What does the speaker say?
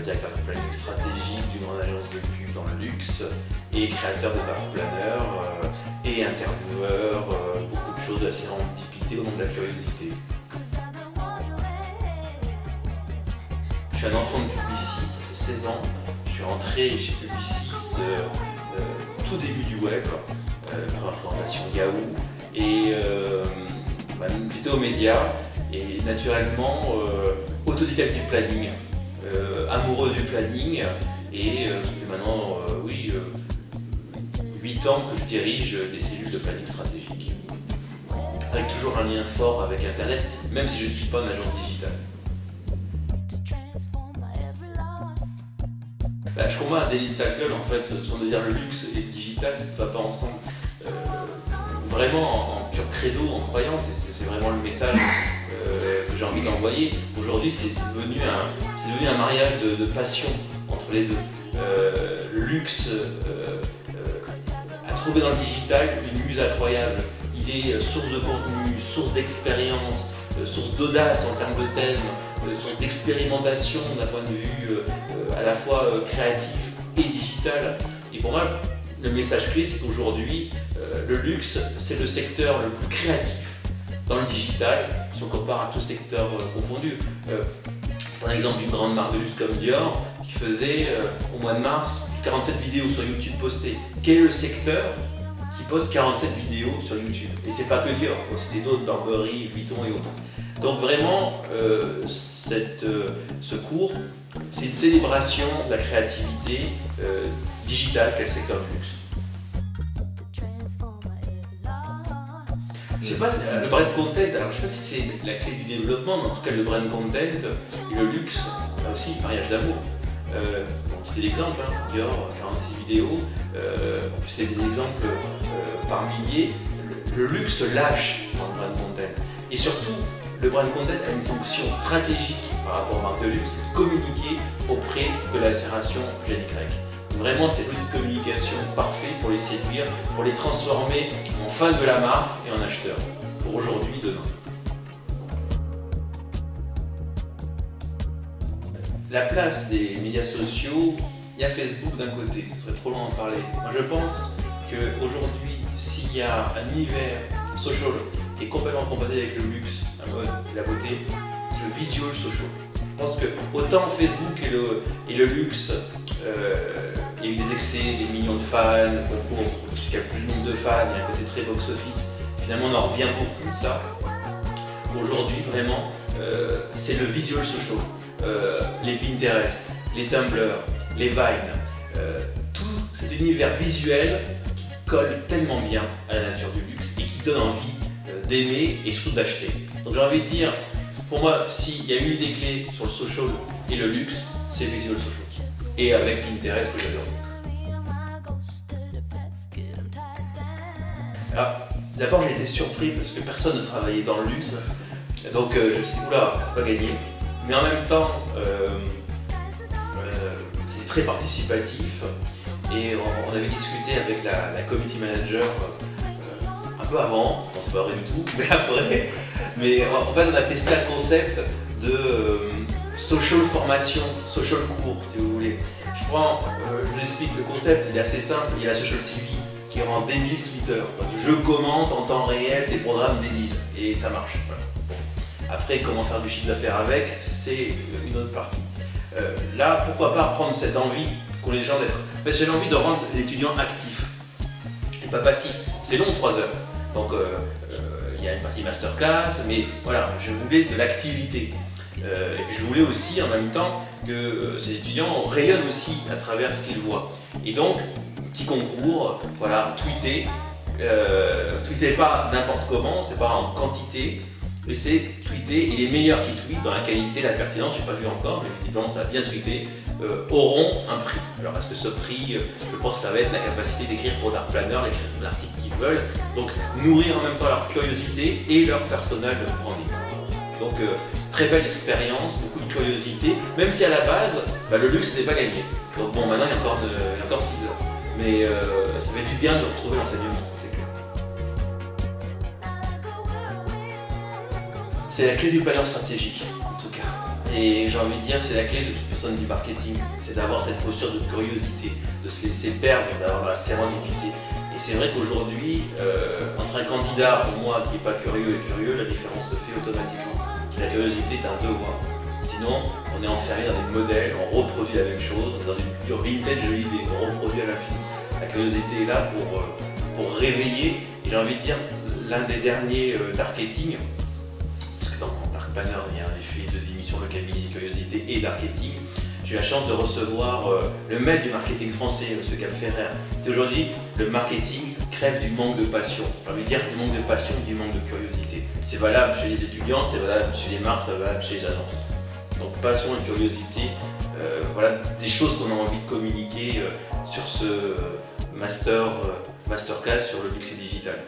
directeur de planning stratégique d'une grande agence de pub dans le luxe et créateur de parplaneurs et intervieweur, beaucoup de choses assez serendipité au nom de la curiosité. Je suis un enfant de Publicis, ça fait 16 ans. Je suis rentré chez Publicis tout début du web, première présentation Yahoo, et vidéo média, et naturellement autodidacte du planning, amoureux du planning, et ça fait maintenant 8 ans que je dirige des cellules de planning stratégique, avec toujours un lien fort avec Internet, même si je ne suis pas une agence digitale. Je combats un délit de sale gueule en fait, sans de dire le luxe et le digital, ça ne va pas ensemble. Vraiment en pur credo, en croyance, et c'est vraiment le message que j'ai envie d'envoyer. Aujourd'hui, c'est devenu un mariage de passion entre les deux. Le luxe a trouvé dans le digital une muse incroyable. Il est source de contenu, source d'expérience, source d'audace en termes de thèmes, source d'expérimentation d'un point de vue à la fois créatif et digital. Et pour moi, le message clé, c'est qu'aujourd'hui, le luxe, c'est le secteur le plus créatif dans le digital, si on compare à tous secteurs confondus. Par exemple, une grande marque de luxe comme Dior, qui faisait au mois de mars 47 vidéos sur YouTube postées. Quel est le secteur qui poste 47 vidéos sur YouTube? Et c'est pas que Dior, on peut citer d'autres, Burberry, Vuitton et autres. Donc vraiment, ce cours, c'est une célébration de la créativité digitale qu'est le secteur du luxe. Je sais pas, le brand content, alors je sais pas si c'est la clé du développement, mais en tout cas le brand content et le luxe, là aussi, mariage d'amour. C'était l'exemple, hein, Dior, 46 vidéos, en plus c'est des exemples par milliers. Le luxe lâche dans le brand content. Et surtout, le brand content a une fonction stratégique par rapport aux marques de luxe, communiquer auprès de l'aspiration Gen Y. Vraiment, c'est l'outil de communication parfait pour les séduire, pour les transformer en fans de la marque et en acheteurs, pour aujourd'hui, demain. La place des médias sociaux, il y a Facebook d'un côté, ce serait trop long à parler. Moi, je pense qu'aujourd'hui, s'il y a un univers social qui est complètement compatible avec le luxe, la mode et la beauté, c'est le visual social. Je pense que autant Facebook et le luxe, il y a eu des excès, des millions de fans, le concours, celui qui a le plus de nombre de fans, il y a un côté très box-office. Finalement, on en revient beaucoup de ça. Aujourd'hui, vraiment, c'est le visual social. Les Pinterest, les Tumblr, les Vine, tout cet univers visuel qui colle tellement bien à la nature du luxe et qui donne envie d'aimer et surtout d'acheter. Donc j'ai envie de dire, pour moi, s'il y a une des clés sur le social et le luxe, c'est visual social. Et avec Pinterest que j'adore. Alors, d'abord j'ai été surpris parce que personne ne travaillait dans le luxe. Donc je me suis dit, oula, c'est pas gagné. Mais en même temps, c'était très participatif. Et on avait discuté avec la community manager un peu avant, non c'est pas vrai du tout, mais après. Mais en fait on a testé un concept de social formation, social cours si vous voulez. Je vous explique le concept, il est assez simple, il y a la social TV qui rend débile Twitter. Donc, je commente en temps réel des programmes débiles et ça marche. Voilà. Après, comment faire du chiffre d'affaires avec, c'est une autre partie. Là, pourquoi pas prendre cette envie qu'ont les gens d'être... En fait, j'avais envie de rendre l'étudiant actif et pas passif. C'est long, 3 heures. Donc, il y a une partie masterclass, mais voilà, je voulais de l'activité. Et puis je voulais aussi en même temps que ces étudiants rayonnent aussi à travers ce qu'ils voient. Et donc, petit concours, voilà, tweeter. Tweeter pas n'importe comment, c'est pas en quantité, mais c'est tweeter, et les meilleurs qui tweetent dans la qualité, la pertinence, je n'ai pas vu encore, mais visiblement ça a bien tweeté, auront un prix. Alors est-ce que ce prix, je pense que ça va être la capacité d'écrire pour Dartplanner l'article qu'ils veulent, donc nourrir en même temps leur curiosité et leur personal branding. Donc très belle expérience, beaucoup de curiosité, même si à la base, le luxe n'est pas gagné. Donc bon, maintenant il y a encore 6 heures. Mais ça fait du bien de retrouver l'enseignement, ça c'est clair. C'est la clé du planeur stratégique, en tout cas. Et j'ai envie de dire, c'est la clé de toute personne du marketing, c'est d'avoir cette posture de curiosité, de se laisser perdre, d'avoir la sérendipité. Et c'est vrai qu'aujourd'hui, entre un candidat, pour moi, qui n'est pas curieux et curieux, la différence se fait automatiquement. La curiosité est un devoir. Sinon, on est enfermé dans des modèles, on reproduit la même chose, on est dans une culture vintage de l'idée, on reproduit à l'infini. La curiosité est là pour réveiller, et j'ai envie de dire, l'un des derniers marketing, parce que dans Dark Banner, il y a en effet 2 émissions, le cabinet de curiosité et marketing. J'ai eu la chance de recevoir le maître du marketing français, M. Cap Ferrer. Et aujourd'hui, le marketing crève du manque de passion. J'ai envie de dire du manque de passion et du manque de curiosité. C'est valable chez les étudiants, c'est valable chez les marques, c'est valable chez les agences. Donc passion et curiosité, voilà des choses qu'on a envie de communiquer sur ce masterclass sur le luxe digital.